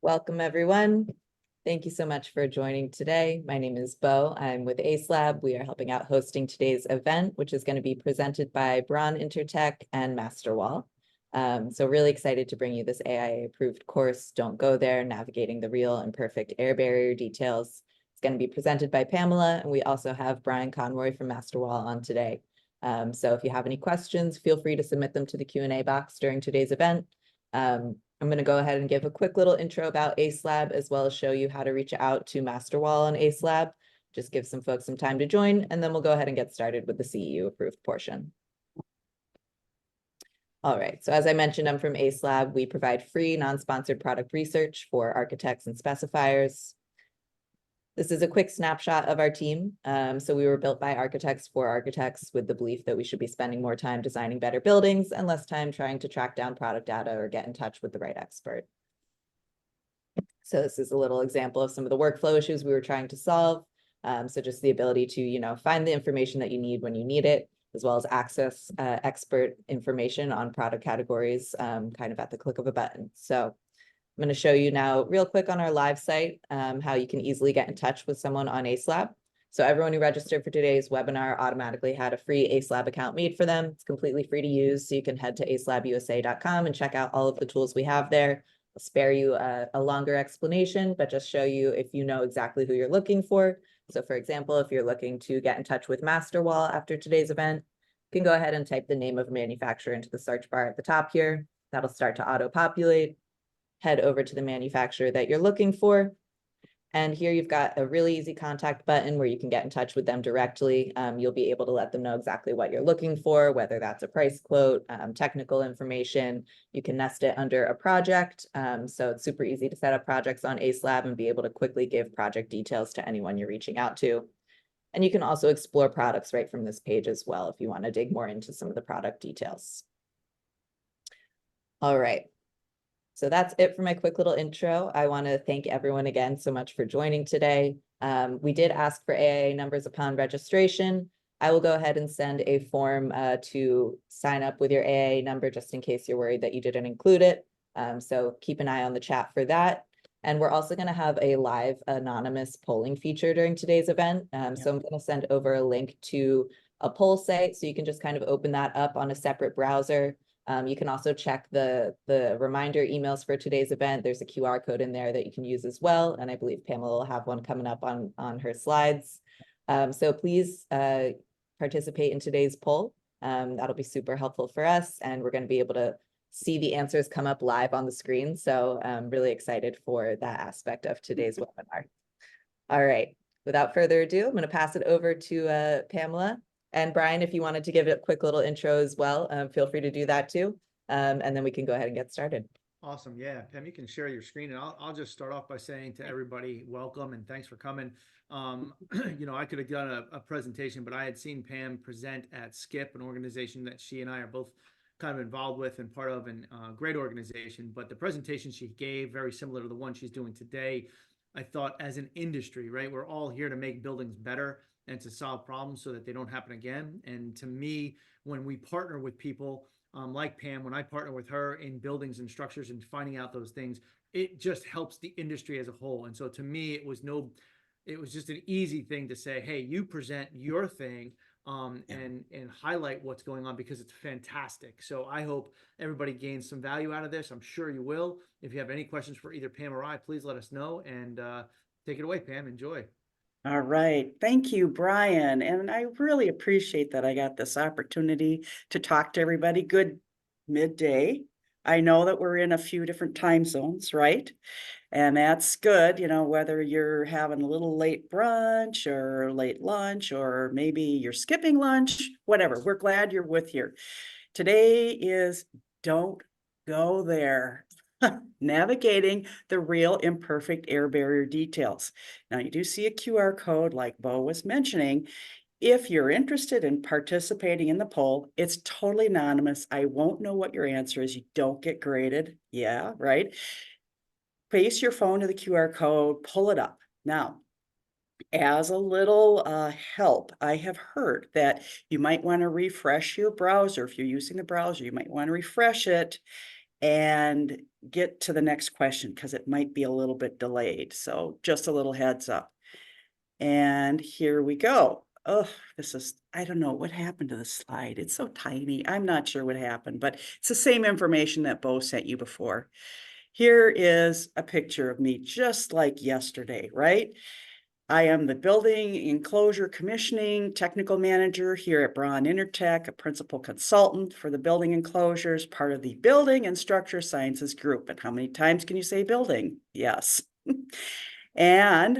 Welcome, everyone. Thank you so much for joining today. My name is Bo. I'm with Acelab. We are helping out hosting today's event, which is going to be presented by Braun, Intertec, and MasterWall. So really excited to bring you this AIA-approved course, Don't Go There, Navigating the Real Imperfect Air Barrier Details. It's going to be presented by Pamela, and we also have Brian Conroy from MasterWall on today. So if you have any questions, feel free to submit them to the Q&A box during today's event. I'm going to go ahead and give a quick little intro about Acelab, as well as show you how to reach out to MasterWall on Acelab. Just give some folks some time to join, and then we'll go ahead and get started with the CEU approved portion. All right, so as I mentioned, I'm from Acelab. We provide free non-sponsored product research for architects and specifiers. This is a quick snapshot of our team. So we were built by architects for architects with the belief that we should be spending more time designing better buildings and less time trying to track down product data or get in touch with the right expert. So this is a little example of some of the workflow issues we were trying to solve. So just the ability to, find the information that you need when you need it, as well as access expert information on product categories kind of at the click of a button. So I'm going to show you now real quick on our live site how you can easily get in touch with someone on Acelab. So everyone who registered for today's webinar automatically had a free Acelab account made for them. It's completely free to use, so you can head to acelabusa.com and check out all of the tools we have there. I'll spare you a longer explanation, but just show you if you know exactly who you're looking for. So for example, if you're looking to get in touch with MasterWall after today's event, you can go ahead and type the name of manufacturer into the search bar at the top here. That'll start to auto-populate. Head over to the manufacturer that you're looking for. And here you've got a really easy contact button where you can get in touch with them directly. You'll be able to let them know exactly what you're looking for, whether that's a price quote, technical information. You can nest it under a project. So it's super easy to set up projects on Acelab and be able to quickly give project details to anyone you're reaching out to. And you can also explore products right from this page as well if you want to dig more into some of the product details. All right. So that's it for my quick little intro. I want to thank everyone again so much for joining today. We did ask for AIA numbers upon registration. I will go ahead and send a form to sign up with your AIA number just in case you're worried that you didn't include it. So keep an eye on the chat for that. And we're also going to have a live anonymous polling feature during today's event. So I'm going to send over a link to a poll site so you can just kind of open that up on a separate browser. You can also check the reminder emails for today's event. There's a QR code in there that you can use as well. And I believe Pamela will have one coming up on her slides. So please participate in today's poll. That'll be super helpful for us. And we're going to be able to see the answers come up live on the screen. So I'm really excited for that aspect of today's webinar. All right, without further ado, I'm going to pass it over to Pamela. And Brian, if you wanted to give it a quick little intro as well, feel free to do that too. And then we can go ahead and get started. Awesome. Yeah, Pam, you can share your screen, and I'll just start off by saying to everybody, welcome and thanks for coming. I could have done a presentation, but I had seen Pam present at SCIP, an organization that she and I are both kind of involved with and part of, and great organization. But the presentation she gave, very similar to the one she's doing today, I thought as an industry, right? We're all here to make buildings better and to solve problems so that they don't happen again. And to me, when we partner with people like Pam, when I partner with her in buildings and structures and finding out those things, it just helps the industry as a whole. And so to me, it was just an easy thing to say, hey, you present your thing and highlight what's going on because it's fantastic. So I hope everybody gains some value out of this. I'm sure you will. If you have any questions for either Pam or I, please let us know, and take it away, Pam. Enjoy. All right. Thank you, Brian. And I really appreciate that I got this opportunity to talk to everybody. Good midday. I know that we're in a few different time zones, right? And that's good, whether you're having a little late brunch or late lunch, or maybe you're skipping lunch, whatever. We're glad you're with here. Today is Don't Go There. Navigating the real imperfect air barrier details. Now, you do see a QR code like Bo was mentioning. If you're interested in participating in the poll, it's totally anonymous. I won't know what your answer is. You don't get graded. Yeah, right. Face your phone to the QR code, pull it up. Now, as a little help, I have heard that you might want to refresh your browser. If you're using the browser, you might want to refresh it. and get to the next question because it might be a little bit delayed. So just a little heads up. And here we go. Oh, I don't know what happened to the slide. It's so tiny. I'm not sure what happened, but it's the same information that Bo sent you before. Here is a picture of me just like yesterday, right? I am the building enclosure commissioning technical manager here at Braun Intertec, a principal consultant for the building enclosures, part of the Building and Structure Sciences group. And how many times can you say building? Yes. And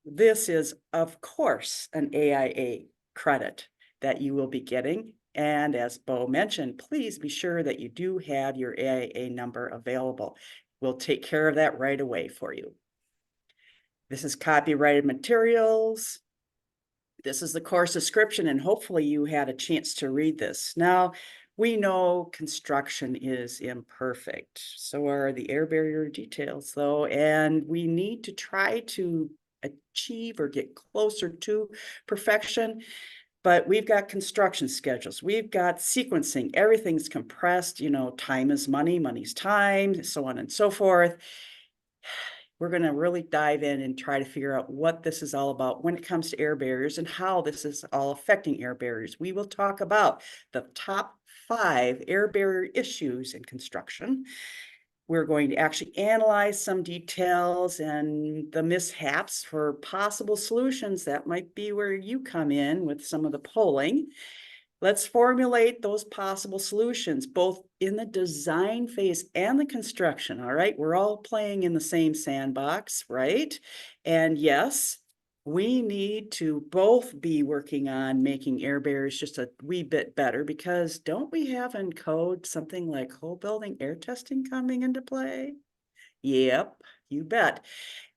this is, of course, an AIA credit that you will be getting. And as Bo mentioned, please be sure that you do have your AIA number available. We'll take care of that right away for you. This is copyrighted materials. This is the course description, and hopefully you had a chance to read this. Now, we know construction is imperfect. So are the air barrier details, though, and we need to try to achieve or get closer to perfection. But we've got construction schedules, we've got sequencing, everything's compressed, you know, time is money, money's time, so on and so forth. We're going to really dive in and try to figure out what this is all about when it comes to air barriers and how this is all affecting air barriers. We will talk about the top 5 air barrier issues in construction. We're going to actually analyze some details and the mishaps for possible solutions. That might be where you come in with some of the polling. Let's formulate those possible solutions, both in the design phase and the construction, all right? We're all playing in the same sandbox, right? And yes, we need to both be working on making air barriers just a wee bit better, because don't we have in code something like whole building air testing coming into play? Yep, you bet.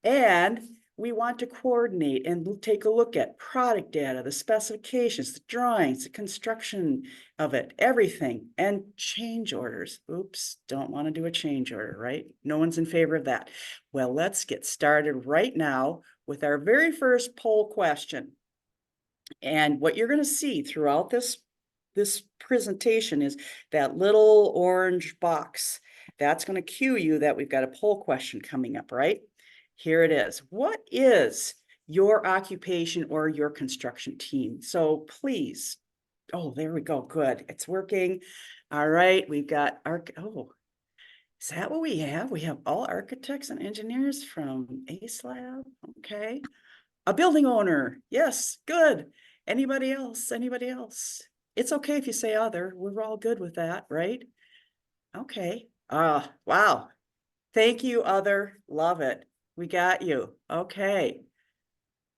And we want to coordinate and take a look at product data, the specifications, the drawings, the construction of it, everything, and change orders. Oops, don't want to do a change order, right? No one's in favor of that. Well, let's get started right now with our very first poll question. And what you're going to see throughout this presentation is that little orange box. That's going to cue you that we've got a poll question coming up, right? Here it is. What is your occupation or your construction team? So please, oh, there we go. Good. It's working. All right. We've got is that what we have? We have all architects and engineers from Acelab. Okay. A building owner. Yes. Good. Anybody else? Anybody else? It's okay if you say other. We're all good with that, right? Okay. Wow. Thank you, other. Love it. We got you. Okay.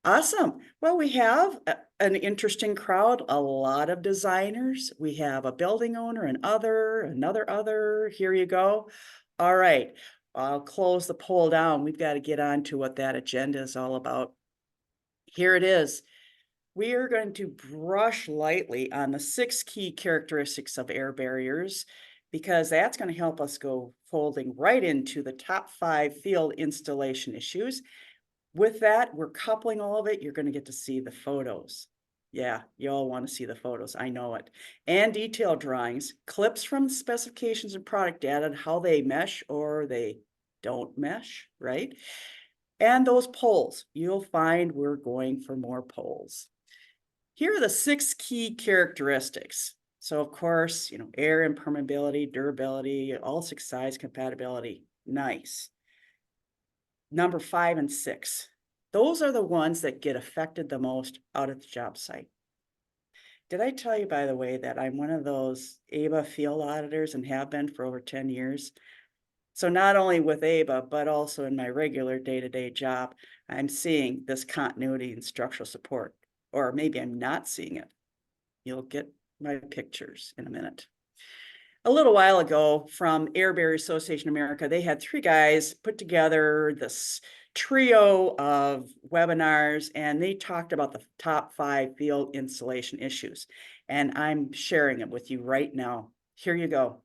Awesome. Well, we have an interesting crowd, a lot of designers. We have a building owner, another other. Here you go. All right. I'll close the poll down. We've got to get on to what that agenda is all about. Here it is. We are going to brush lightly on the 6 key characteristics of air barriers, because that's going to help us go folding right into the top 5 field installation issues. With that, we're coupling all of it. You're going to get to see the photos. Yeah, you all want to see the photos. I know it. And detailed drawings, clips from the specifications and product data, and how they mesh or they don't mesh, right? And those polls, you'll find we're going for more polls. Here are the 6 key characteristics. So of course, you know, air impermeability, durability, all 6 size compatibility. Nice. Number 5 and 6. Those are the ones that get affected the most out at the job site. Did I tell you, by the way, that I'm one of those ABA field auditors and have been for over 10 years? So not only with ABA, but also in my regular day-to-day job, I'm seeing this continuity and structural support. Or maybe I'm not seeing it. You'll get my pictures in a minute. A little while ago from Air Barrier Association of America, they had 3 guys put together this trio of webinars, and they talked about the top 5 field installation issues. And I'm sharing it with you right now. Here you go.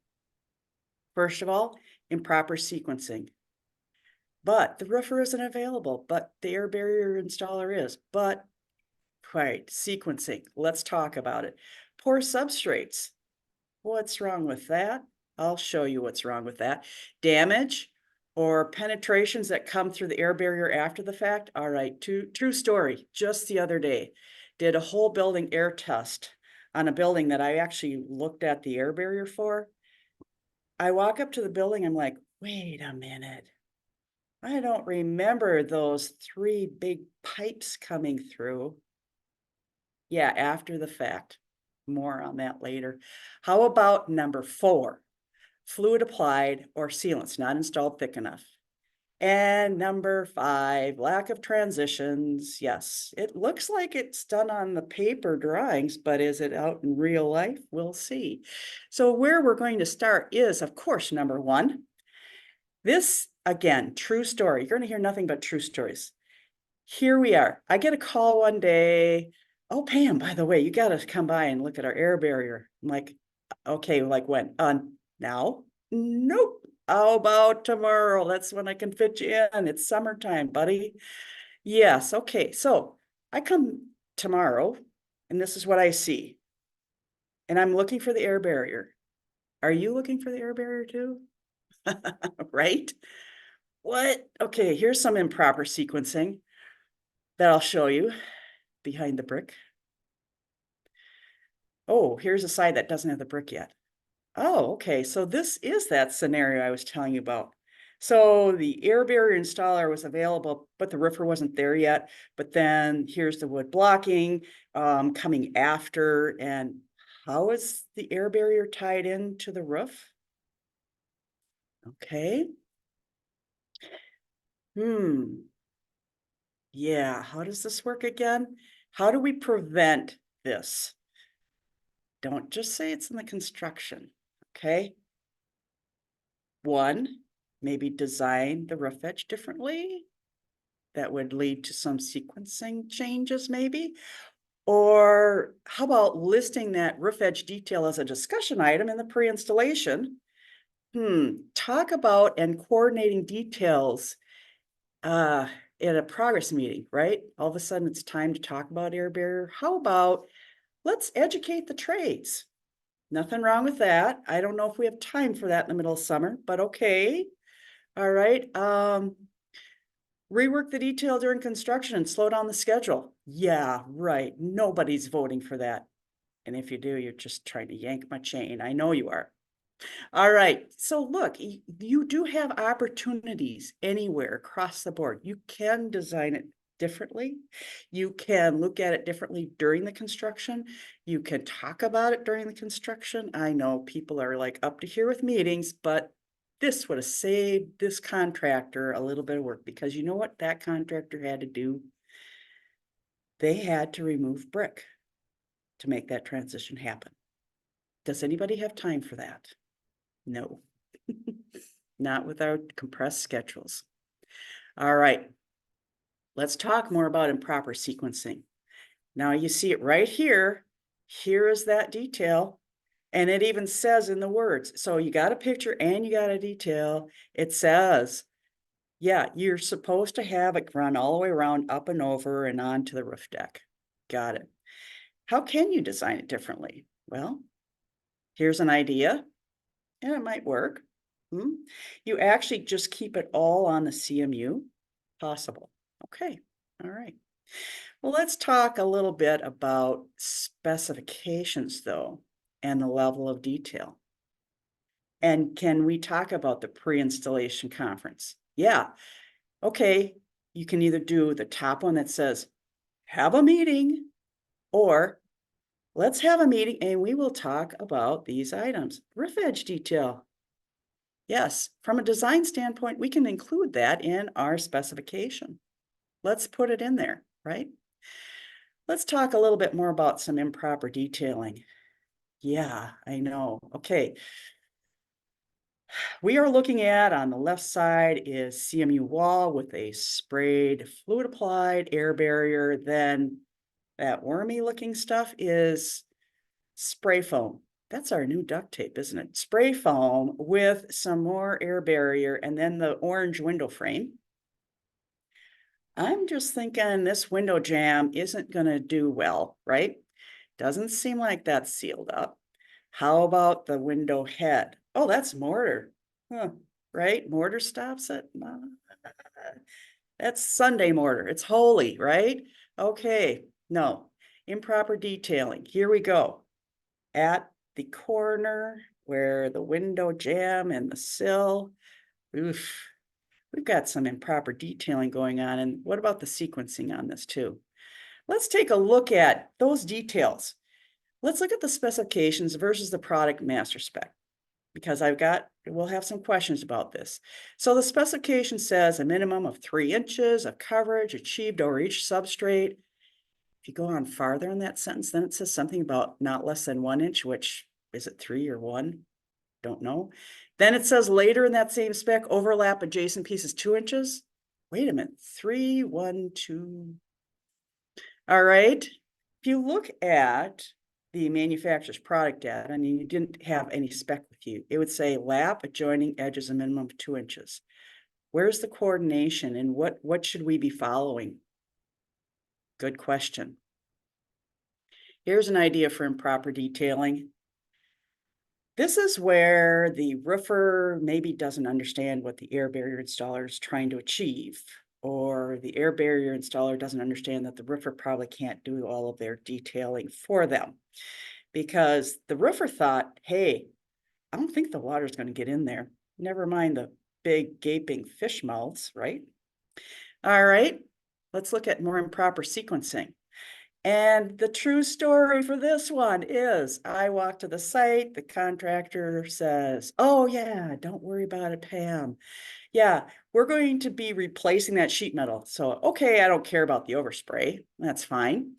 First of all, improper sequencing. But the roofer isn't available, but the air barrier installer is. But right, sequencing. Let's talk about it. Poor substrates. What's wrong with that? I'll show you what's wrong with that. Damage or penetrations that come through the air barrier after the fact. All right, true story. Just the other day, did a whole building air test on a building that I actually looked at the air barrier for. I walk up to the building, I'm like, wait a minute. I don't remember those 3 big pipes coming through. Yeah, after the fact. More on that later. How about number 4? Fluid applied or sealants not installed thick enough. And number 5, lack of transitions. Yes, it looks like it's done on the paper drawings, but is it out in real life? We'll see. So where we're going to start is, of course, number 1. This, again, true story. You're going to hear nothing but true stories. Here we are. I get a call one day. Oh, Pam, by the way, you got to come by and look at our air barrier. I'm like, okay, like when? Now? Nope. How about tomorrow? That's when I can fit you in. It's summertime, buddy. Yes, okay. So I come tomorrow, and this is what I see. And I'm looking for the air barrier. Are you looking for the air barrier too? Right? What? Okay, here's some improper sequencing that I'll show you behind the brick. Oh, here's a side that doesn't have the brick yet. Oh, okay, so this is that scenario I was telling you about. So the air barrier installer was available, but the roofer wasn't there yet. But then here's the wood blocking coming after. And how is the air barrier tied into the roof? Okay. Yeah, how does this work again? How do we prevent this? Don't just say it's in the construction, okay? 1, maybe design the roof edge differently. That would lead to some sequencing changes maybe. Or how about listing that roof edge detail as a discussion item in the pre-installation? Talk about and coordinating details in a progress meeting, right? All of a sudden it's time to talk about air barrier. How about let's educate the trades? Nothing wrong with that. I don't know if we have time for that in the middle of summer, but okay. All right. Rework the detail during construction and slow down the schedule. Yeah, right. Nobody's voting for that. And if you do, you're just trying to yank my chain. I know you are. All right. So look, you do have opportunities anywhere across the board. You can design it differently. You can look at it differently during the construction. You can talk about it during the construction. I know people are like up to here with meetings, but this would have saved this contractor a little bit of work, because you know what that contractor had to do? They had to remove brick to make that transition happen. Does anybody have time for that? No, not with our compressed schedules. All right, let's talk more about improper sequencing. Now you see it right here. Here is that detail. And it even says in the words. So you got a picture and you got a detail. It says, yeah, you're supposed to have it run all the way around, up and over and onto the roof deck. Got it. How can you design it differently? Well, here's an idea. And it might work. You actually just keep it all on the CMU. Possible. Okay. All right. Well, let's talk a little bit about specifications, though, and the level of detail. And can we talk about the pre-installation conference? Yeah. Okay. You can either do the top one that says, have a meeting, or let's have a meeting and we will talk about these items. Roof edge detail. Yes, from a design standpoint, we can include that in our specification. Let's put it in there, right? Let's talk a little bit more about some improper detailing. Yeah, I know. Okay. We are looking at, on the left side is CMU wall with a sprayed fluid applied air barrier. Then that wormy looking stuff is spray foam. That's our new duct tape, isn't it? Spray foam with some more air barrier and then the orange window frame. I'm just thinking this window jamb isn't going to do well, right? Doesn't seem like that's sealed up. How about the window head? Oh, that's mortar. Huh, right? Mortar stops it. That's Sunday mortar. It's holy, right? Okay, no. Improper detailing. Here we go. At the corner where the window jamb and the sill. Oof. We've got some improper detailing going on. And what about the sequencing on this too? Let's take a look at those details. Let's look at the specifications versus the product master spec, because we'll have some questions about this. So the specification says a minimum of 3 inches of coverage achieved over each substrate. If you go on farther in that sentence, then it says something about not less than 1 inch, which is it 3 or 1? Don't know. Then it says later in that same spec, overlap adjacent pieces 2 inches. Wait a minute, 3, 1, 2. All right. If you look at the manufacturer's product data and you didn't have any spec with you, it would say lap adjoining edges a minimum of 2 inches. Where's the coordination and what should we be following? Good question. Here's an idea for improper detailing. This is where the roofer maybe doesn't understand what the air barrier installer is trying to achieve, or the air barrier installer doesn't understand that the roofer probably can't do all of their detailing for them. Because the roofer thought, hey, I don't think the water's going to get in there. Never mind the big gaping fish mouths, right? All right, let's look at more improper sequencing. And the true story for this one is I walk to the site, the contractor says, oh yeah, don't worry about it, Pam. Yeah, we're going to be replacing that sheet metal. So, okay, I don't care about the overspray. That's fine.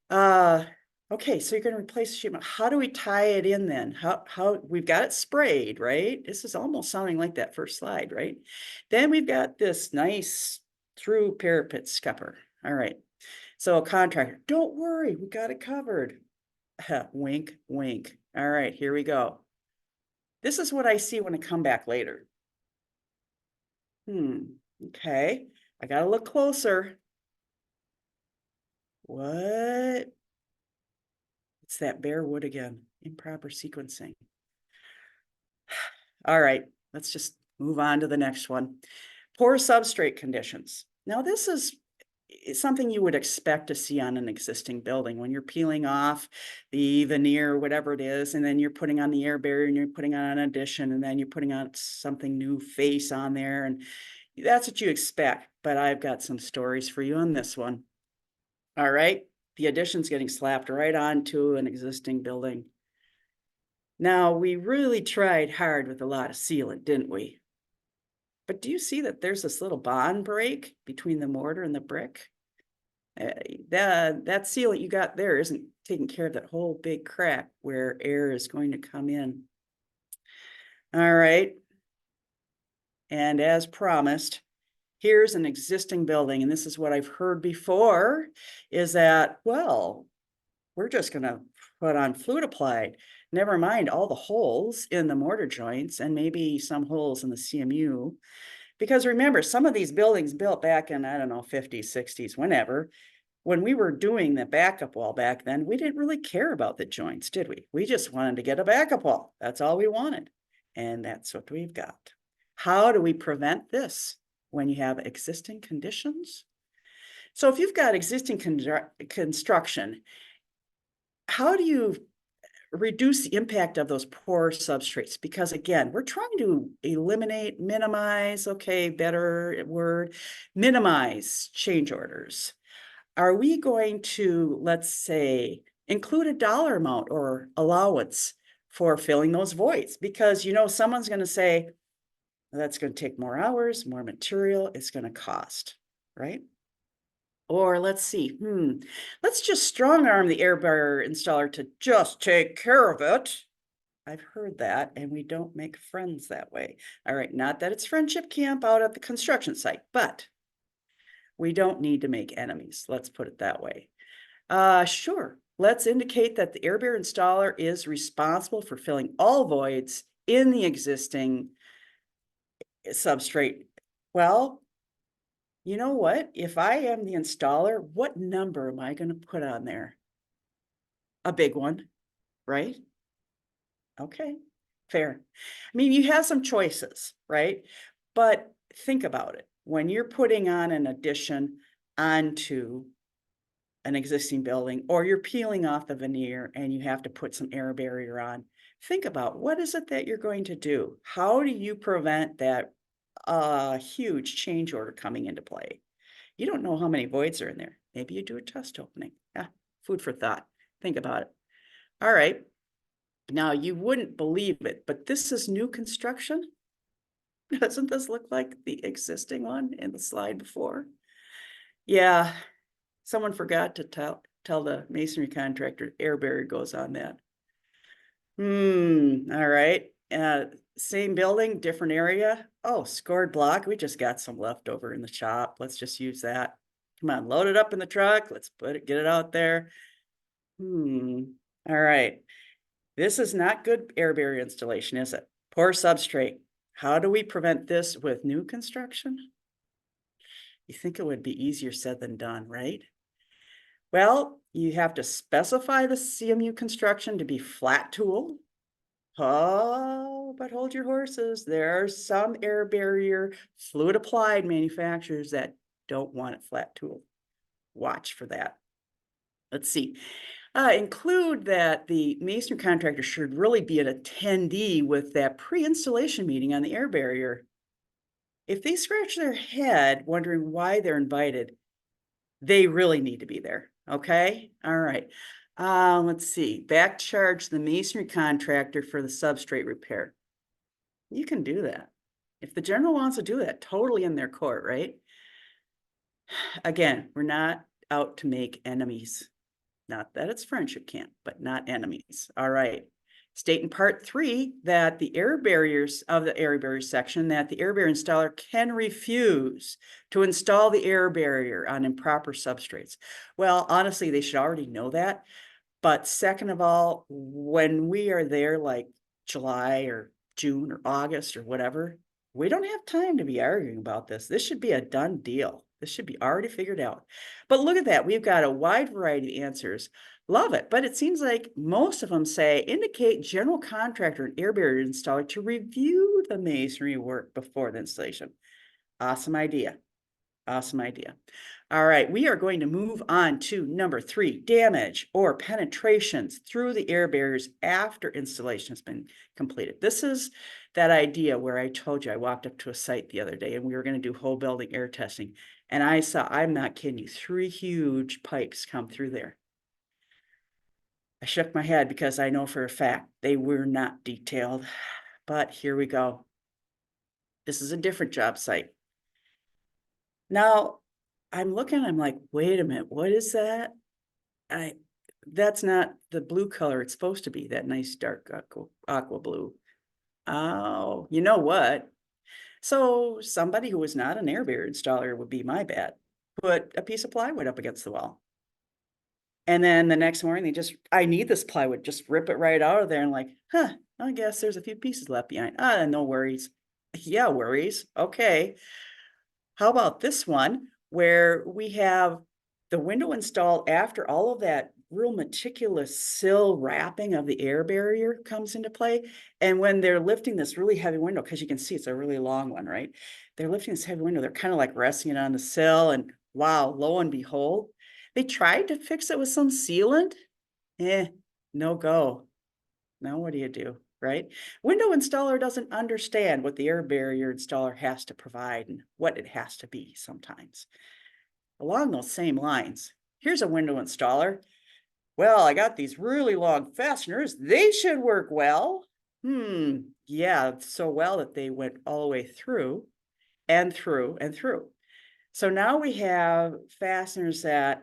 Okay, so you're going to replace the sheet metal. How do we tie it in then? How we've got it sprayed, right? This is almost sounding like that first slide, right? Then we've got this nice through parapet scupper. All right. So a contractor, don't worry, we got it covered. Wink, wink. All right, here we go. This is what I see when I come back later. Okay, I gotta look closer. What? It's that bare wood again, improper sequencing. All right, let's just move on to the next one. Poor substrate conditions. Now this is something you would expect to see on an existing building when you're peeling off the veneer, whatever it is, and then you're putting on the air barrier and you're putting on an addition and then you're putting on something new face on there. And that's what you expect. But I've got some stories for you on this one. All right. The addition's getting slapped right onto an existing building. Now, we really tried hard with a lot of sealant, didn't we? But do you see that there's this little bond break between the mortar and the brick? That sealant you got there isn't taking care of that whole big crack where air is going to come in. All right. And as promised, here's an existing building. And this is what I've heard before is that, well, we're just going to put on fluid applied. Never mind all the holes in the mortar joints and maybe some holes in the CMU. Because remember, some of these buildings built back in, I don't know, 50s, 60s, whenever, when we were doing the backup wall back then, we didn't really care about the joints, did we? We just wanted to get a backup wall. That's all we wanted. And that's what we've got. How do we prevent this when you have existing conditions? So if you've got existing construction, how do you reduce the impact of those poor substrates? Because again, we're trying to eliminate, minimize, okay, better word, minimize change orders. Are we going to, let's say, include a dollar amount or allowance for filling those voids? Because, you know, someone's going to say, that's going to take more hours, more material, it's going to cost, right? Or let's see, let's just strong arm the air barrier installer to just take care of it. I've heard that, and we don't make friends that way. All right, not that it's friendship camp out at the construction site, but we don't need to make enemies. Let's put it that way. Sure, let's indicate that the air barrier installer is responsible for filling all voids in the existing substrate. Well, you know what? If I am the installer, what number am I going to put on there? A big one, right? Okay. fair. I mean, you have some choices, right? But think about it. When you're putting on an addition onto an existing building, or you're peeling off the veneer and you have to put some air barrier on, think about what is it that you're going to do? How do you prevent that huge change order coming into play? You don't know how many voids are in there. Maybe you do a test opening. Yeah, food for thought. Think about it. All right. Now, you wouldn't believe it, but this is new construction. Doesn't this look like the existing one in the slide before? Yeah, someone forgot to tell the masonry contractor air barrier goes on that. All right. Same building, different area. Oh, scored block. We just got some leftover in the shop. Let's just use that. Come on, load it up in the truck. Let's get it out there. All right. This is not good air barrier installation, is it? Poor substrate. How do we prevent this with new construction? You think it would be easier said than done, right? Well, you have to specify the CMU construction to be flat tool. Oh, but hold your horses. There are some air barrier fluid applied manufacturers that don't want it flat tool. Watch for that. Let's see. Include that the masonry contractor should really be an attendee with that pre-installation meeting on the air barrier. If they scratch their head wondering why they're invited, they really need to be there. Okay. All right. Let's see. Back charge the masonry contractor for the substrate repair. You can do that. If the general wants to do that, totally in their court, right? Again, we're not out to make enemies. Not that it's friendship camp, but not enemies. All right. State in part 3 that the air barriers of the air barrier section that the air barrier installer can refuse to install the air barrier on improper substrates. Well, honestly, they should already know that. But second of all, when we are there like July or June or August or whatever, we don't have time to be arguing about this. This should be a done deal. This should be already figured out. But look at that. We've got a wide variety of answers. Love it. But it seems like most of them say indicate general contractor and air barrier installer to review the masonry work before the installation. Awesome idea. Awesome idea. All right, we are going to move on to number 3, damage or penetrations through the air barriers after installation has been completed. This is that idea where I told you I walked up to a site the other day and we were going to do whole building air testing. And I saw, I'm not kidding you, 3 huge pipes come through there. I shook my head because I know for a fact they were not detailed, but here we go. This is a different job site. Now, I'm looking, I'm like, wait a minute, what is that? That's not the blue color it's supposed to be, that nice dark aqua blue. Oh, you know what? So somebody who was not an air barrier installer would be my bet. Put a piece of plywood up against the wall. And then the next morning, I need this plywood, just rip it right out of there and like, I guess there's a few pieces left behind. No worries. Yeah, worries. Okay. How about this one where we have the window installed after all of that real meticulous sill wrapping of the air barrier comes into play. And when they're lifting this really heavy window, because you can see it's a really long one, right? They're lifting this heavy window. They're kind of like resting it on the sill and wow, lo and behold, they tried to fix it with some sealant. No go. Now what do you do? Right? Window installer doesn't understand what the air barrier installer has to provide and what it has to be sometimes. Along those same lines, here's a window installer. Well, I got these really long fasteners. They should work well. Yeah, so well that they went all the way through and through and through. So now we have fasteners that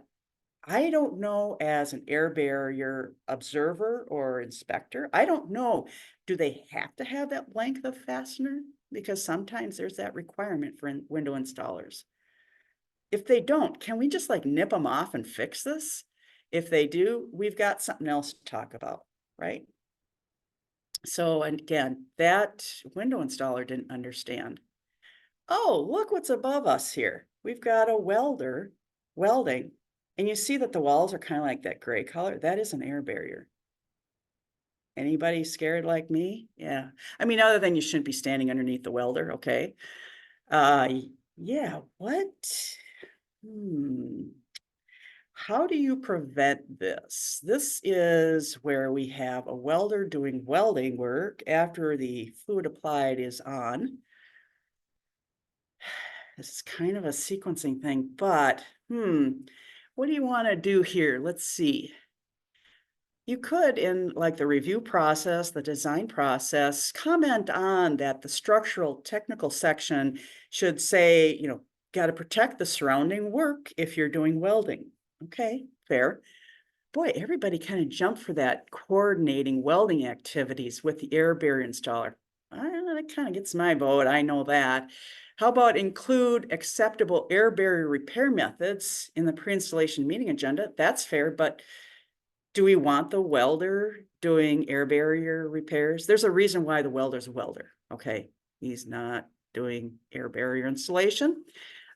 I don't know as an air barrier observer or inspector. I don't know. Do they have to have that length of fastener? Because sometimes there's that requirement for window installers. If they don't, can we just like nip them off and fix this? If they do, we've got something else to talk about, right? So, and again, that window installer didn't understand. Oh, look what's above us here. We've got a welder welding. And you see that the walls are kind of like that gray color. That is an air barrier. Anybody scared like me? Yeah. I mean, other than you shouldn't be standing underneath the welder, okay? Yeah, what? How do you prevent this? This is where we have a welder doing welding work after the fluid applied is on. This is kind of a sequencing thing, but what do you want to do here? Let's see. You could, in like the review process, the design process, comment on that the structural technical section should say, got to protect the surrounding work if you're doing welding. Okay, fair. Boy, everybody kind of jumped for that coordinating welding activities with the air barrier installer. That kind of gets my vote, I know that. How about include acceptable air barrier repair methods in the pre-installation meeting agenda? That's fair, but do we want the welder doing air barrier repairs? There's a reason why the welder's a welder, okay? He's not doing air barrier installation.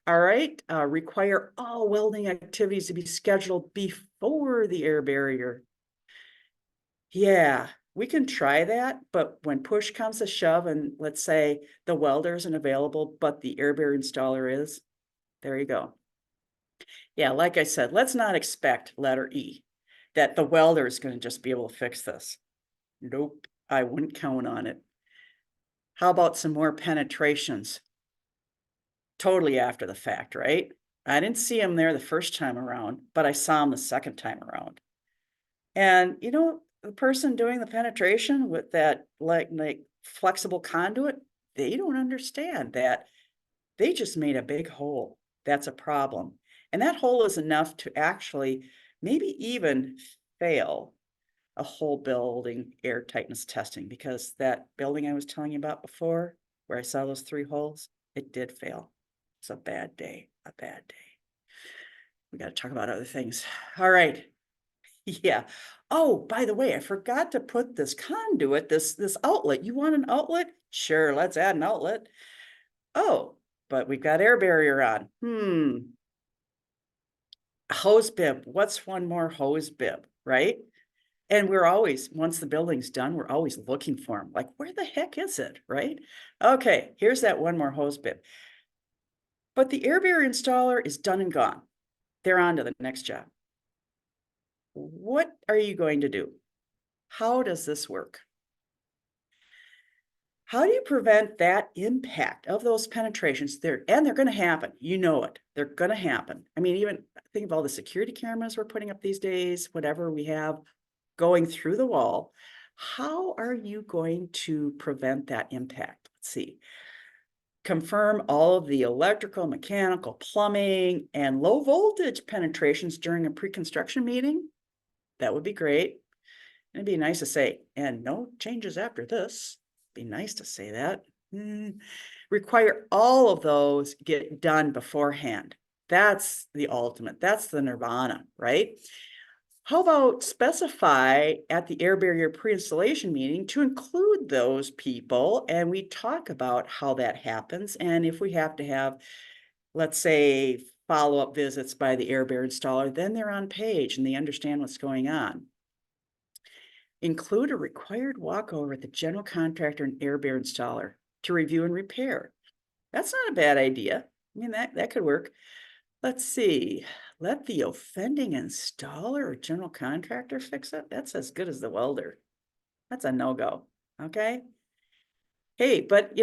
All right, require all welding activities to be scheduled before the air barrier. Yeah, we can try that, but when push comes to shove and let's say the welder isn't available, but the air barrier installer is, there you go. Yeah, like I said, let's not expect letter E, that the welder is going to just be able to fix this. Nope, I wouldn't count on it. How about some more penetrations? Totally after the fact, right? I didn't see him there the first time around, but I saw him the second time around. And the person doing the penetration with that like flexible conduit, they don't understand that they just made a big hole. That's a problem. And that hole is enough to actually maybe even fail a whole building air tightness testing, because that building I was telling you about before, where I saw those 3 holes, it did fail. It's a bad day, a bad day. We got to talk about other things. All right. Yeah. Oh, by the way, I forgot to put this conduit, this outlet. You want an outlet? Sure, let's add an outlet. Oh, but we've got air barrier on. Hose bib. What's one more hose bib, right? And we're always, once the building's done, we're always looking for them. Like, where the heck is it, right? Okay, here's that one more hose bib. But the air barrier installer is done and gone. They're on to the next job. What are you going to do? How does this work? How do you prevent that impact of those penetrations? They're going to happen. You know it. They're going to happen. I mean, even think of all the security cameras we're putting up these days, whatever we have going through the wall. How are you going to prevent that impact? Let's see. Confirm all of the electrical, mechanical, plumbing, and low voltage penetrations during a pre-construction meeting. That would be great. It'd be nice to say, and no changes after this. Be nice to say that. Require all of those get done beforehand. That's the ultimate. That's the nirvana, right? How about specify at the air barrier pre-installation meeting to include those people, and we talk about how that happens, and if we have to have, let's say, follow-up visits by the air barrier installer, then they're on page and they understand what's going on. Include a required walkover with the general contractor and air barrier installer to review and repair. That's not a bad idea. I mean, that could work. Let's see. Let the offending installer or general contractor fix it. That's as good as the welder. That's a no-go. Okay. Hey, but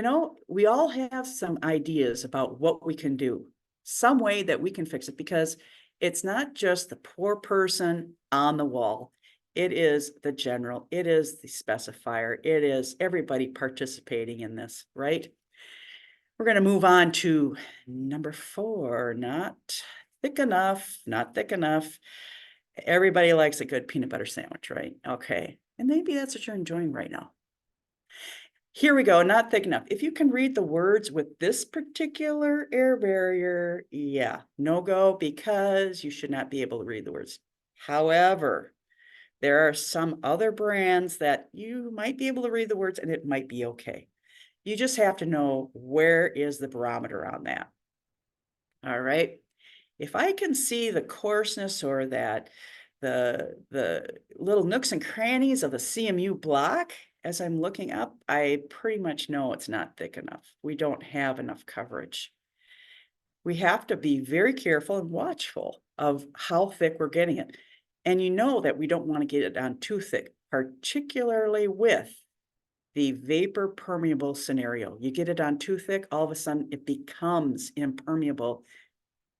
we all have some ideas about what we can do, some way that we can fix it, because it's not just the poor person on the wall. It is the general, it is the specifier, it is everybody participating in this, right? We're going to move on to number 4, not thick enough, not thick enough. Everybody likes a good peanut butter sandwich, right? Okay. And maybe that's what you're enjoying right now. Here we go, not thick enough. If you can read the words with this particular air barrier, yeah, no go, because you should not be able to read the words. However, there are some other brands that you might be able to read the words and it might be okay. You just have to know where is the barometer on that. All right. If I can see the coarseness or that the little nooks and crannies of the CMU block, as I'm looking up, I pretty much know it's not thick enough. We don't have enough coverage. We have to be very careful and watchful of how thick we're getting it. And you know that we don't want to get it on too thick, particularly with the vapor permeable scenario. You get it on too thick, all of a sudden it becomes impermeable,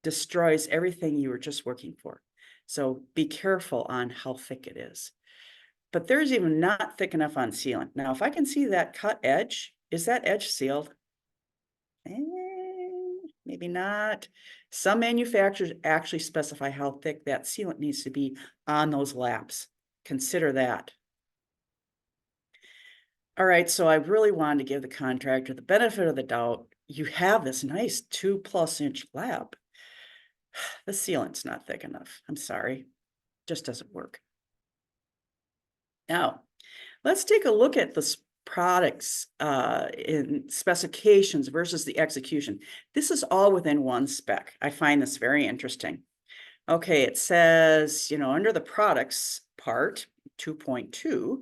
destroys everything you were just working for. So be careful on how thick it is. But there's even not thick enough on sealant. Now, if I can see that cut edge, is that edge sealed? Maybe not. Some manufacturers actually specify how thick that sealant needs to be on those laps. Consider that. All right, so I really wanted to give the contractor the benefit of the doubt. You have this nice 2+ inch lap. The sealant's not thick enough. I'm sorry, just doesn't work. Now, let's take a look at the products in specifications versus the execution. This is all within one spec. I find this very interesting. Okay, it says, under the products part, 2.2,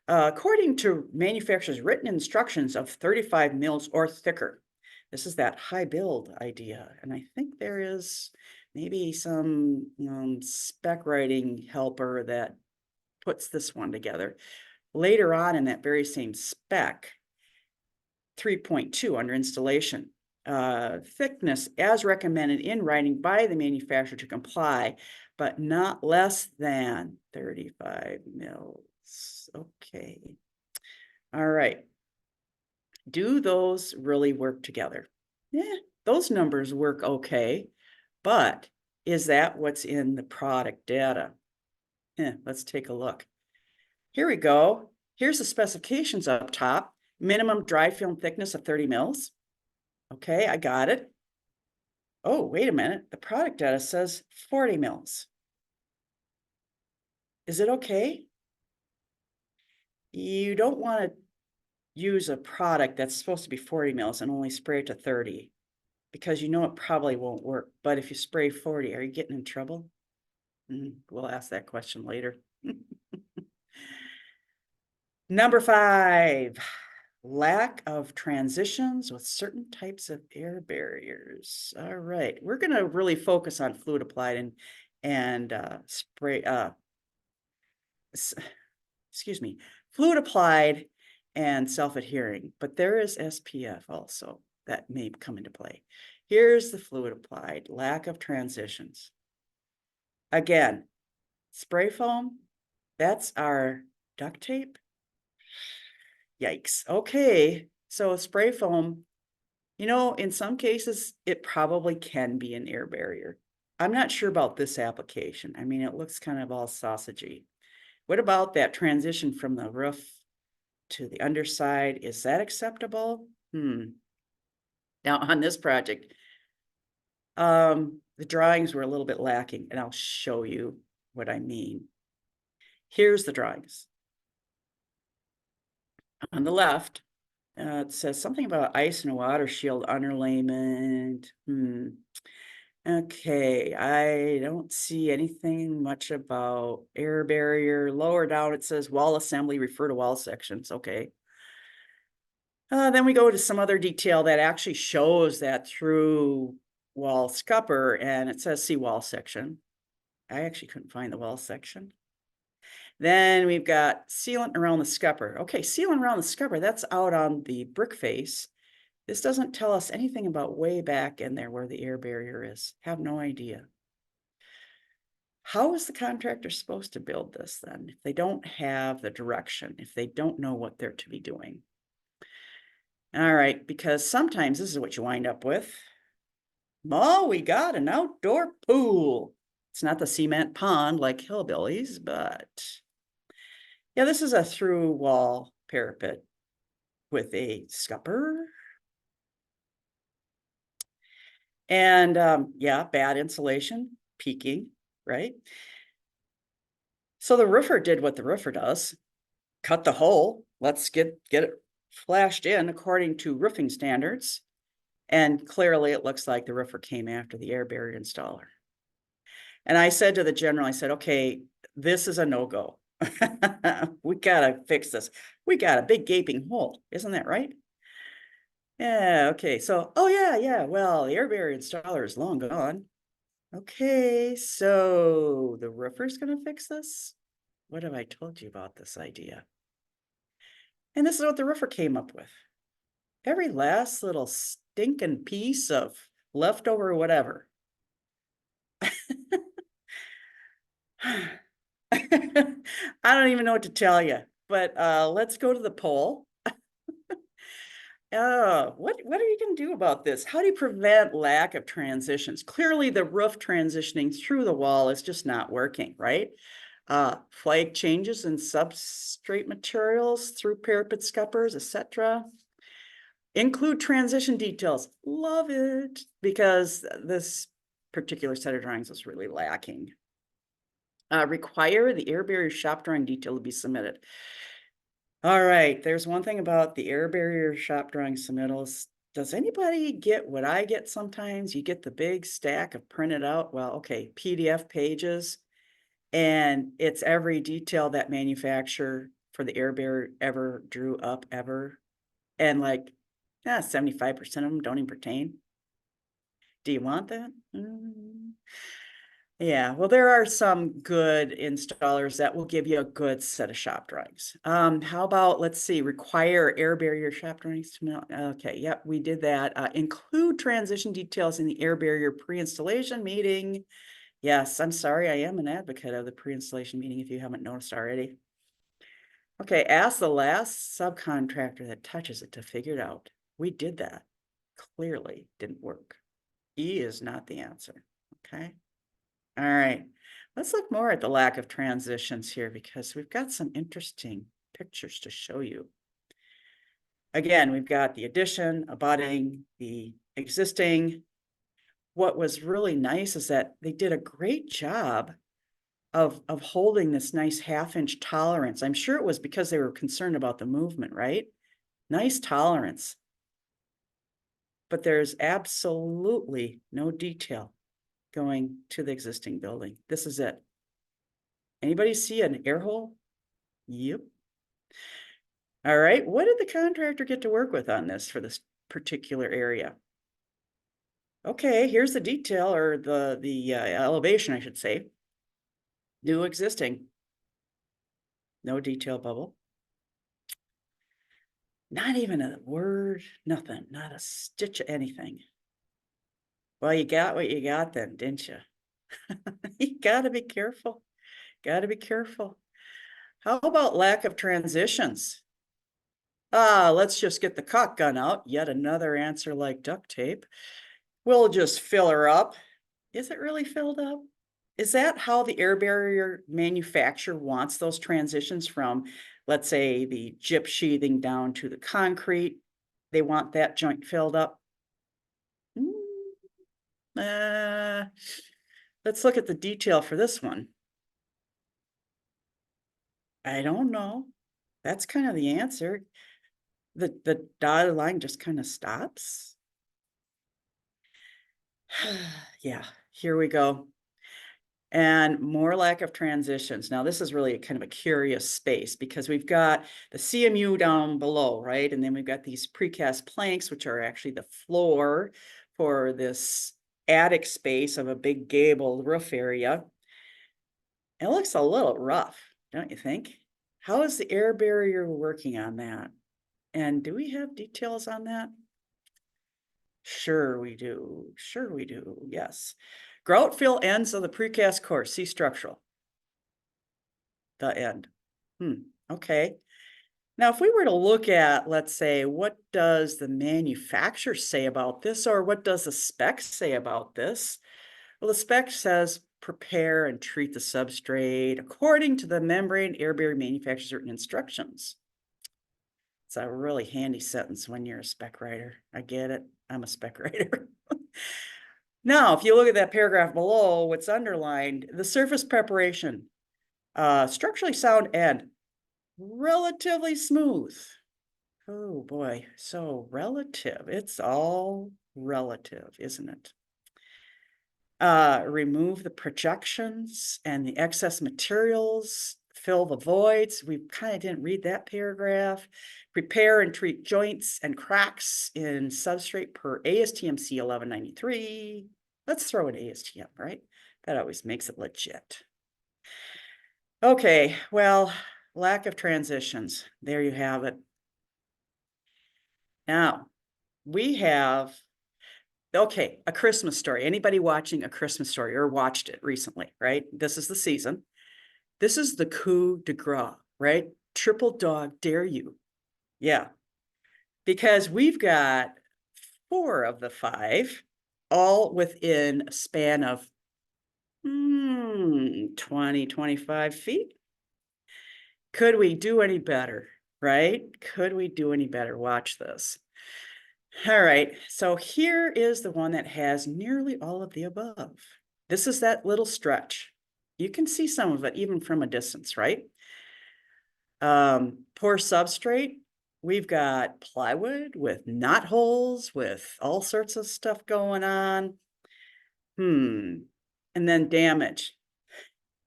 according to manufacturer's written instructions of 35 mils or thicker. This is that high build idea. And I think there is maybe some spec writing helper that puts this one together. Later on in that very same spec, 3.2 under installation, thickness as recommended in writing by the manufacturer to comply, but not less than 35 mils. Okay. All right. Do those really work together? Yeah, those numbers work okay, but is that what's in the product data? Let's take a look. Here we go. Here's the specifications up top. Minimum dry film thickness of 30 mils. Okay, I got it. Oh, wait a minute. The product data says 40 mils. Is it okay? You don't want to use a product that's supposed to be 40 mils and only spray it to 30 because you know it probably won't work. But if you spray 40, are you getting in trouble? We'll ask that question later. Number 5, lack of transitions with certain types of air barriers. All right, we're going to really focus on fluid applied and spray, excuse me, fluid applied and self-adhering, but there is SPF also that may come into play. Here's the fluid applied, lack of transitions. Again, spray foam, that's our duct tape. Yikes. Okay, so spray foam, in some cases, it probably can be an air barrier. I'm not sure about this application. I mean, it looks kind of all sausagey. What about that transition from the roof to the underside? Is that acceptable? Now, on this project, the drawings were a little bit lacking, and I'll show you what I mean. Here's the drawings. On the left, it says something about ice and water shield underlayment. Okay, I don't see anything much about air barrier. Lower down, it says wall assembly, refer to wall sections. Okay. Then we go to some other detail that actually shows that through wall scupper, and it says see wall section. I actually couldn't find the wall section. Then we've got sealant around the scupper. Okay, sealant around the scupper, that's out on the brick face. This doesn't tell us anything about way back in there where the air barrier is. Have no idea. How is the contractor supposed to build this then if they don't have the direction, if they don't know what they're to be doing? All right, because sometimes this is what you wind up with. Oh, we got an outdoor pool. It's not the cement pond like Hillbillies, but yeah, this is a through wall parapet with a scupper. And yeah, bad insulation, peaking, right? So the roofer did what the roofer does, cut the hole. Let's get it flashed in according to roofing standards. And clearly it looks like the roofer came after the air barrier installer. And I said to the general, I said, okay, this is a no-go. We gotta fix this. We got a big gaping hole, isn't that right? Yeah, okay, so, oh yeah, well, the air barrier installer is long gone. Okay, so the roofer's gonna fix this? What have I told you about this idea? And this is what the roofer came up with. Every last little stinking piece of leftover whatever. I don't even know what to tell you, but let's go to the poll. What are you going to do about this? How do you prevent lack of transitions? Clearly, the roof transitioning through the wall is just not working, right? Flake changes in substrate materials through parapet scuppers, etc. Include transition details. Love it, because this particular set of drawings is really lacking. Require the air barrier shop drawing detail to be submitted. All right, there's one thing about the air barrier shop drawing submittals. Does anybody get what I get sometimes? You get the big stack of printed out, well, okay, PDF pages, and it's every detail that manufacturer for the air barrier ever drew up ever. And like, 75% of them don't even pertain. Do you want that? Yeah, well, there are some good installers that will give you a good set of shop drawings. How about, let's see, require air barrier shop drawings to mount. Okay, yep, we did that. Include transition details in the air barrier pre-installation meeting. Yes, I'm sorry, I am an advocate of the pre-installation meeting if you haven't noticed already. Okay, ask the last subcontractor that touches it to figure it out. We did that. Clearly didn't work. E is not the answer, okay? All right, let's look more at the lack of transitions here because we've got some interesting pictures to show you. Again, we've got the addition, abutting, the existing. What was really nice is that they did a great job of holding this nice 1/2-inch tolerance. I'm sure it was because they were concerned about the movement, right? Nice tolerance. But there's absolutely no detail going to the existing building. This is it. Anybody see an air hole? Yep. All right, what did the contractor get to work with on this for this particular area? Okay, here's the detail, or the elevation, I should say. New existing. No detail bubble. Not even a word, nothing, not a stitch of anything. Well, you got what you got then, didn't you? You gotta be careful. Gotta be careful. How about lack of transitions? Let's just get the caulk gun out. Yet another answer like duct tape. We'll just fill her up. Is it really filled up? Is that how the air barrier manufacturer wants those transitions from, let's say, the gyp sheathing down to the concrete? They want that joint filled up? Let's look at the detail for this one. I don't know. That's kind of the answer. The dotted line just kind of stops. Yeah, here we go. And more lack of transitions. Now, this is really kind of a curious space because we've got the CMU down below, right? And then we've got these precast planks, which are actually the floor for this attic space of a big gable roof area. It looks a little rough, don't you think? How is the air barrier working on that? And do we have details on that? Sure we do. Sure we do. Yes. Grout fill ends of the precast course. See structural. The end. Okay. Now, if we were to look at, let's say, what does the manufacturer say about this, or what does the spec say about this? Well, the spec says prepare and treat the substrate according to the membrane air barrier manufacturer's written instructions. It's a really handy sentence when you're a spec writer. I get it. I'm a spec writer. Now, if you look at that paragraph below, what's underlined, the surface preparation, structurally sound and relatively smooth. Oh boy, so relative. It's all relative, isn't it? Remove the projections and the excess materials, fill the voids. We kind of didn't read that paragraph. Prepare and treat joints and cracks in substrate per ASTM C 1193. Let's throw in ASTM, right? That always makes it legit. Okay, well, lack of transitions. There you have it. Now, we have, okay, A Christmas Story. Anybody watching A Christmas Story or watched it recently, right? This is the season. This is the coup de grace, right? Triple dog dare you. Yeah, because we've got 4 of the 5, all within a span of 20, 25 feet. Could we do any better, right? Could we do any better? Watch this. All right, so here is the one that has nearly all of the above. This is that little stretch. You can see some of it even from a distance, right? Poor substrate. We've got plywood with knot holes, with all sorts of stuff going on. And then damage.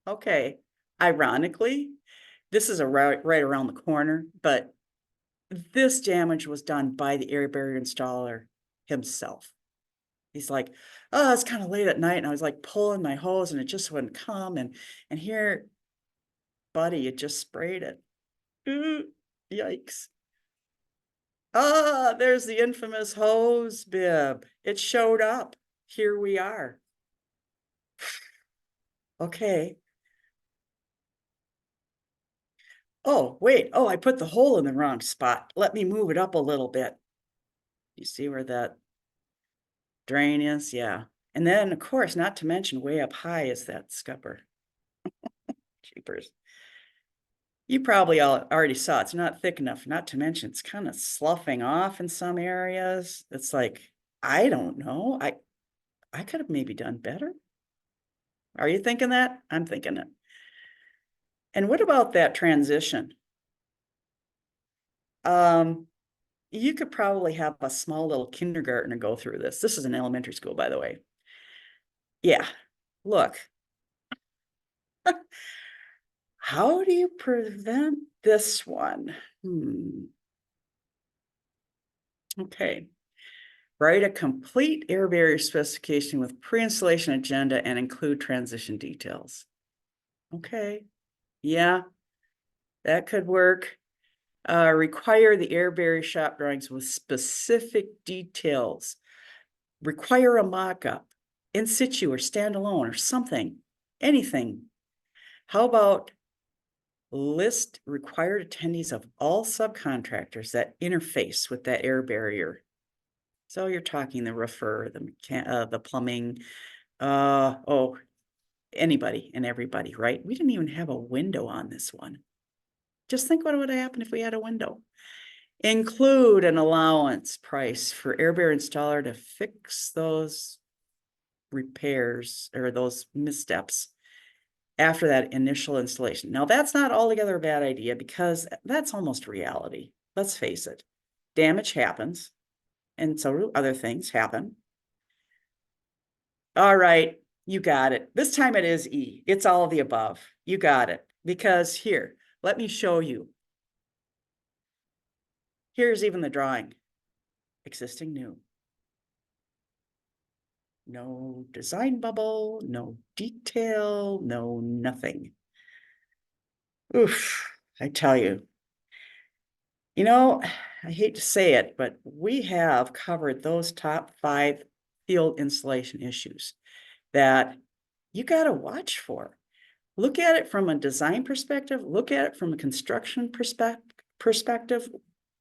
Okay, ironically, this is right around the corner, but this damage was done by the air barrier installer himself. He's like, oh, it's kind of late at night. And I was like pulling my hose and it just wouldn't come. And here, buddy, it just sprayed it. Ooh, yikes. Ah, there's the infamous hose bib. It showed up. Here we are. Okay. Oh, wait. Oh, I put the hole in the wrong spot. Let me move it up a little bit. You see where that drain is? Yeah. And then, of course, not to mention way up high is that scupper. Jeepers. You probably already saw it's not thick enough, not to mention it's kind of sloughing off in some areas. It's like, I don't know. I could have maybe done better. Are you thinking that? I'm thinking it. And what about that transition? You could probably have a small little kindergartner go through this. This is an elementary school, by the way. Yeah, look. How do you prevent this one? Okay. Write a complete air barrier specification with pre-installation agenda and include transition details. Okay. Yeah, that could work. Require the air barrier shop drawings with specific details. Require a mock-up, in situ or standalone or something, anything. How about list required attendees of all subcontractors that interface with that air barrier? So you're talking the roofer, the plumbing, anybody and everybody, right? We didn't even have a window on this one. Just think what would happen if we had a window. Include an allowance price for air barrier installer to fix those repairs or those missteps after that initial installation. Now, that's not altogether a bad idea because that's almost reality. Let's face it. Damage happens, and so do other things happen. All right, you got it. This time it is E. It's all of the above. You got it. Because here, let me show you. Here's even the drawing. Existing, new. No design bubble, no detail, no nothing. Oof, I tell you. You know, I hate to say it, but we have covered those top 5 field installation issues that you got to watch for. Look at it from a design perspective, look at it from a construction perspective.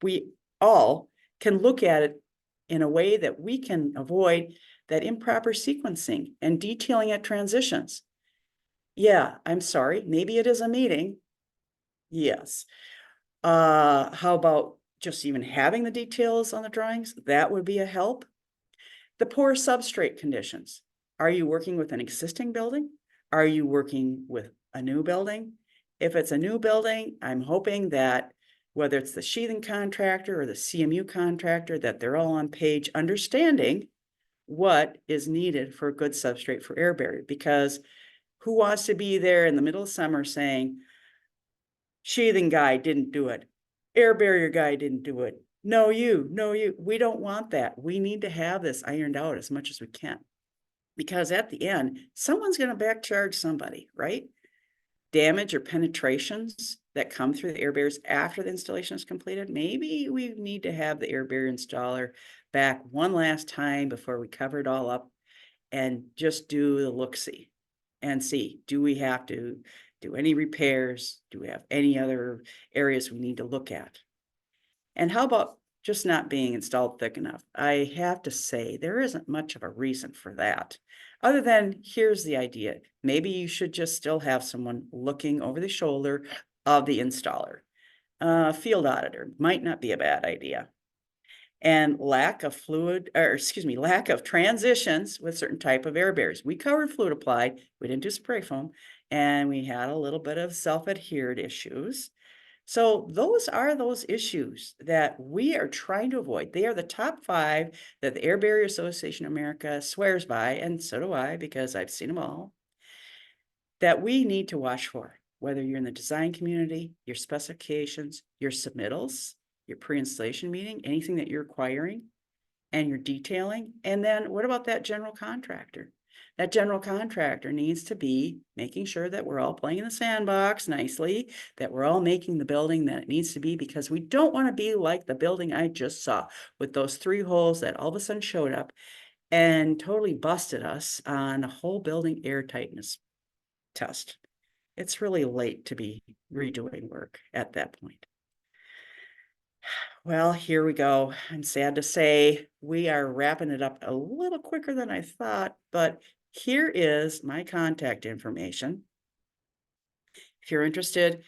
We all can look at it in a way that we can avoid that improper sequencing and detailing at transitions. Yeah, I'm sorry, maybe it is a meeting. Yes. How about just even having the details on the drawings? That would be a help. The poor substrate conditions. Are you working with an existing building? Are you working with a new building? If it's a new building, I'm hoping that whether it's the sheathing contractor or the CMU contractor, that they're all on page understanding what is needed for a good substrate for air barrier, because who wants to be there in the middle of summer saying, sheathing guy didn't do it, air barrier guy didn't do it, no you, no you. We don't want that. We need to have this ironed out as much as we can, because at the end, someone's going to back charge somebody, right? Damage or penetrations that come through the air barriers after the installation is completed. Maybe we need to have the air barrier installer back one last time before we cover it all up and just do the look-see and see, do we have to do any repairs? Do we have any other areas we need to look at? And how about just not being installed thick enough? I have to say, there isn't much of a reason for that. Other than, here's the idea. Maybe you should just still have someone looking over the shoulder of the installer. Field auditor might not be a bad idea. And lack of transitions with certain type of air barriers. We covered fluid applied, we didn't do spray foam, and we had a little bit of self-adhered issues. So those are those issues that we are trying to avoid. They are the top 5 that the Air Barrier Association of America swears by, and so do I, because I've seen them all, that we need to watch for, whether you're in the design community, your specifications, your submittals, your pre-installation meeting, anything that you're acquiring, and your detailing. And then what about that general contractor? That general contractor needs to be making sure that we're all playing in the sandbox nicely, that we're all making the building that it needs to be, because we don't want to be like the building I just saw with those 3 holes that all of a sudden showed up and totally busted us on a whole building air tightness test. It's really late to be redoing work at that point. Well, here we go. I'm sad to say we are wrapping it up a little quicker than I thought, but here is my contact information. If you're interested,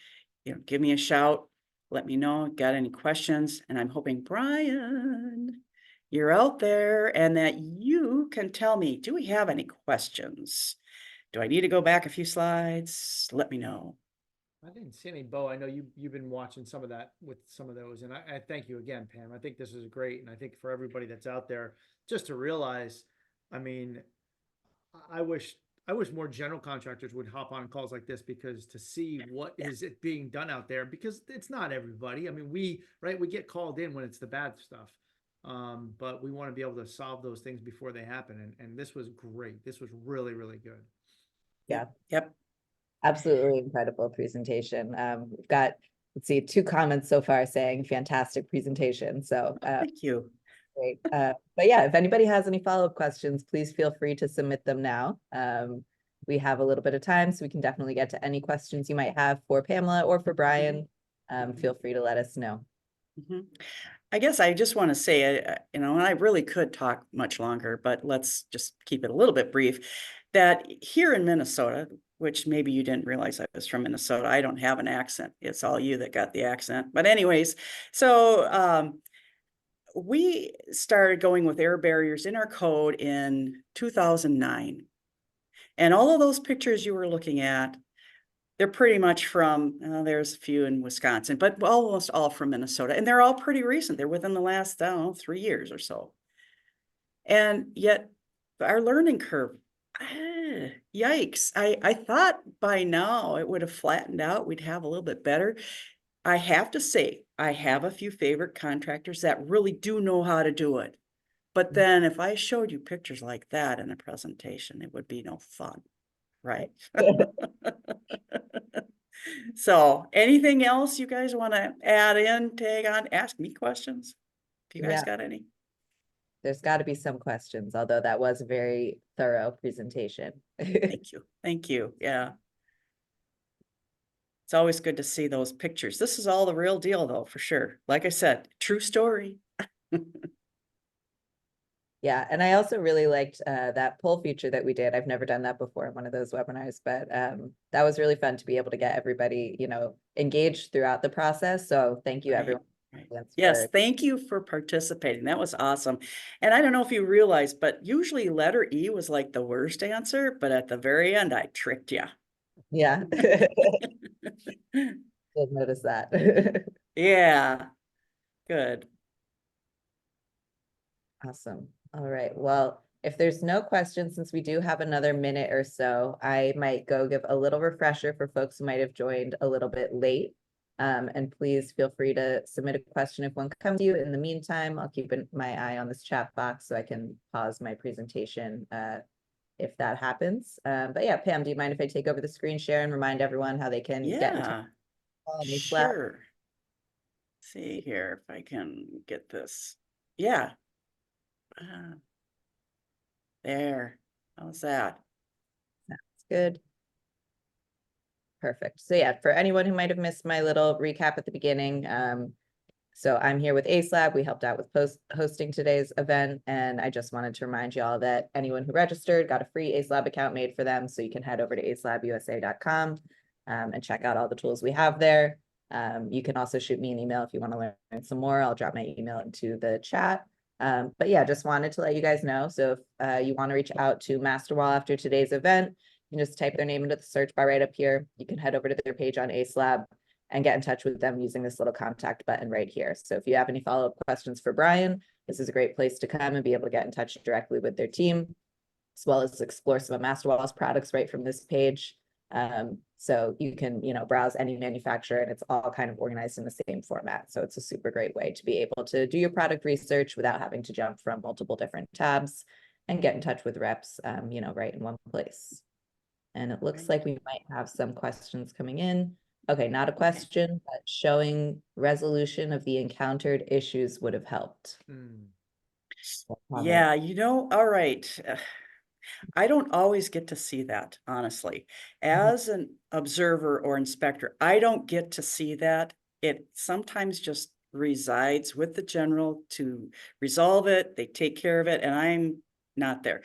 give me a shout, let me know, got any questions, and I'm hoping, Brian, you're out there and that you can tell me, do we have any questions? Do I need to go back a few slides? Let me know. I didn't see any, Bo. I know you've been watching some of that with some of those, and I thank you again, Pam. I think this is great, and I think for everybody that's out there, just to realize, I mean, I wish more general contractors would hop on calls like this, because to see what is it being done out there, because it's not everybody. I mean, we get called in when it's the bad stuff, but we want to be able to solve those things before they happen, and this was great. This was really, really good. Yeah. Yep. Absolutely incredible presentation. We've got, let's see, 2 comments so far saying fantastic presentation. So Thank you. great. But yeah, if anybody has any follow-up questions, please feel free to submit them now. We have a little bit of time, so we can definitely get to any questions you might have for Pamela or for Brian. Feel free to let us know. I guess I just want to say, and I really could talk much longer, but let's just keep it a little bit brief, that here in Minnesota, which maybe you didn't realize I was from Minnesota, I don't have an accent. It's all you that got the accent. But anyways, so we started going with air barriers in our code in 2009. And all of those pictures you were looking at, they're pretty much from, there's a few in Wisconsin, but almost all from Minnesota. And they're all pretty recent. They're within the last, 3 years or so. And yet our learning curve, yikes. I thought by now it would have flattened out. We'd have a little bit better. I have to say, I have a few favorite contractors that really do know how to do it. But then if I showed you pictures like that in a presentation, it would be no fun, right? So anything else you guys want to add in, tag on, ask me questions? If you guys got any? There's got to be some questions, although that was a very thorough presentation. Thank you. Thank you. Yeah. It's always good to see those pictures. This is all the real deal though, for sure. Like I said, true story. Yeah, and I also really liked that poll feature that we did. I've never done that before in one of those webinars, but that was really fun to be able to get everybody, engaged throughout the process. So thank you, everyone. Yes, thank you for participating. That was awesome. And I don't know if you realized, but usually letter E was like the worst answer, but at the very end, I tricked you. Yeah. Did notice that. Yeah, good. Awesome. All right. Well, if there's no questions, since we do have another minute or so, I might go give a little refresher for folks who might have joined a little bit late. And please feel free to submit a question if one comes to you. In the meantime, I'll keep my eye on this chat box so I can pause my presentation if that happens. But yeah, Pam, do you mind if I take over the screen share and remind everyone how they can get in touch? Yeah, sure. See here if I can get this. Yeah. There. How's that? That's good. Perfect. So yeah, for anyone who might have missed my little recap at the beginning, so I'm here with Acelab. We helped out with hosting today's event, and I just wanted to remind y'all that anyone who registered got a free Acelab account made for them, so you can head over to acelabusa.com and check out all the tools we have there. You can also shoot me an email if you want to learn some more. I'll drop my email into the chat. But yeah, just wanted to let you guys know. So if you want to reach out to MasterWall after today's event, you can just type their name into the search bar right up here. You can head over to their page on Acelab and get in touch with them using this little contact button right here. So if you have any follow-up questions for Brian, this is a great place to come and be able to get in touch directly with their team, as well as explore some of MasterWall's products right from this page. So you can, browse any manufacturer, and it's all kind of organized in the same format. So it's a super great way to be able to do your product research without having to jump from multiple different tabs and get in touch with reps, right in one place. And it looks like we might have some questions coming in. Okay, not a question, but showing resolution of the encountered issues would have helped. Yeah, all right. I don't always get to see that, honestly. As an observer or inspector, I don't get to see that. It sometimes just resides with the general to resolve it. They take care of it, and I'm not there.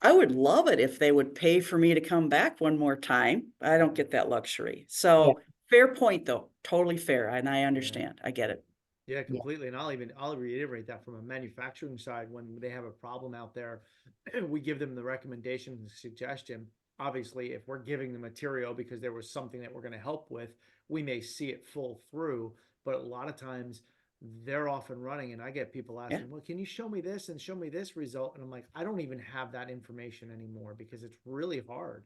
I would love it if they would pay for me to come back one more time. I don't get that luxury. So fair point, though. Totally fair. And I understand. I get it. Yeah, completely. And I'll reiterate that from a manufacturing side, when they have a problem out there, we give them the recommendation and suggestion. Obviously, if we're giving the material because there was something that we're going to help with, we may see it full through. But a lot of times they're off and running, and I get people asking, well, can you show me this and show me this result? And I'm like, I don't even have that information anymore because it's really hard.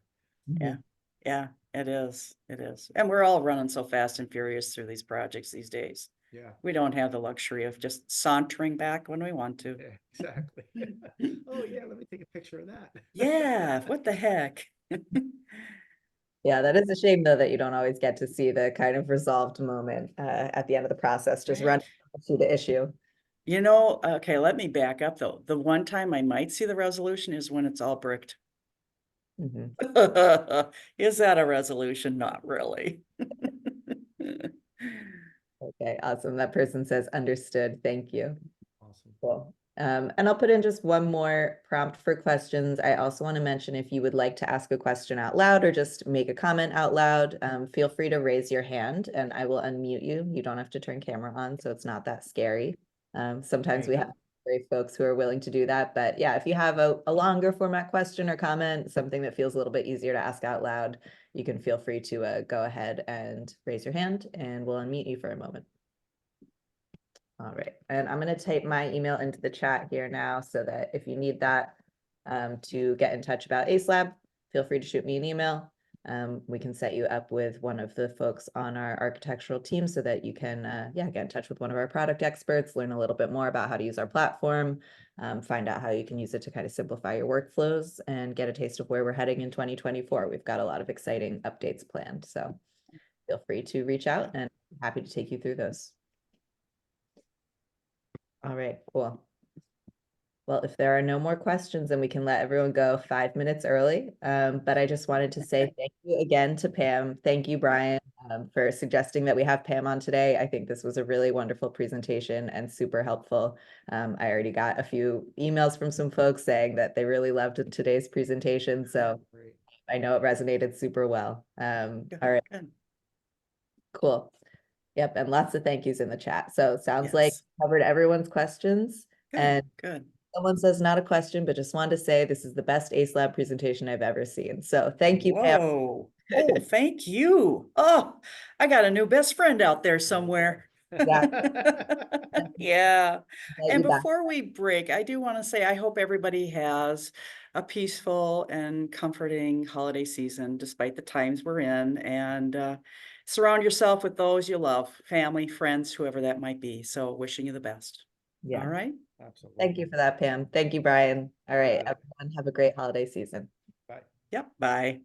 Yeah, it is. It is. And we're all running so fast and furious through these projects these days. Yeah. We don't have the luxury of just sauntering back when we want to. Yeah, exactly. Oh yeah, let me take a picture of that. Yeah, what the heck? Yeah, that is a shame though that you don't always get to see the kind of resolved moment at the end of the process, just run issue to issue. Okay, let me back up though. The one time I might see the resolution is when it's all bricked. Is that a resolution? Not really. Okay, awesome. That person says understood. Thank you. Awesome. Cool. And I'll put in just one more prompt for questions. I also want to mention, if you would like to ask a question out loud or just make a comment out loud, feel free to raise your hand and I will unmute you. You don't have to turn camera on, so it's not that scary. Sometimes we have great folks who are willing to do that, but yeah, if you have a longer format question or comment, something that feels a little bit easier to ask out loud, you can feel free to go ahead and raise your hand and we'll unmute you for a moment. All right, and I'm going to type my email into the chat here now so that if you need that to get in touch about Acelab, feel free to shoot me an email. We can set you up with one of the folks on our architectural team so that you can get in touch with one of our product experts, learn a little bit more about how to use our platform, find out how you can use it to kind of simplify your workflows and get a taste of where we're heading in 2024. We've got a lot of exciting updates planned, so feel free to reach out and I'm happy to take you through those. All right, cool. Well, if there are no more questions, then we can let everyone go 5 minutes early. But I just wanted to say thank you again to Pam. Thank you, Brian, for suggesting that we have Pam on today. I think this was a really wonderful presentation and super helpful. I already got a few emails from some folks saying that they really loved today's presentation. So I know it resonated super well. All right, cool. Yep, and lots of thank yous in the chat. So it sounds like covered everyone's questions. Good. Someone says not a question, but just wanted to say this is the best Acelab presentation I've ever seen. So thank you, Pam. Whoa. Oh, thank you. Oh, I got a new best friend out there somewhere. Yeah. Glad And you're back. before we break, I do want to say, I hope everybody has a peaceful and comforting holiday season, despite the times we're in, and surround yourself with those you love, family, friends, whoever that might be. So wishing you the best. All Yeah. right. Absolutely. Thank you for that, Pam. Thank you, Brian. All right, Got it. everyone, have a great holiday season. Bye. Yep. Bye.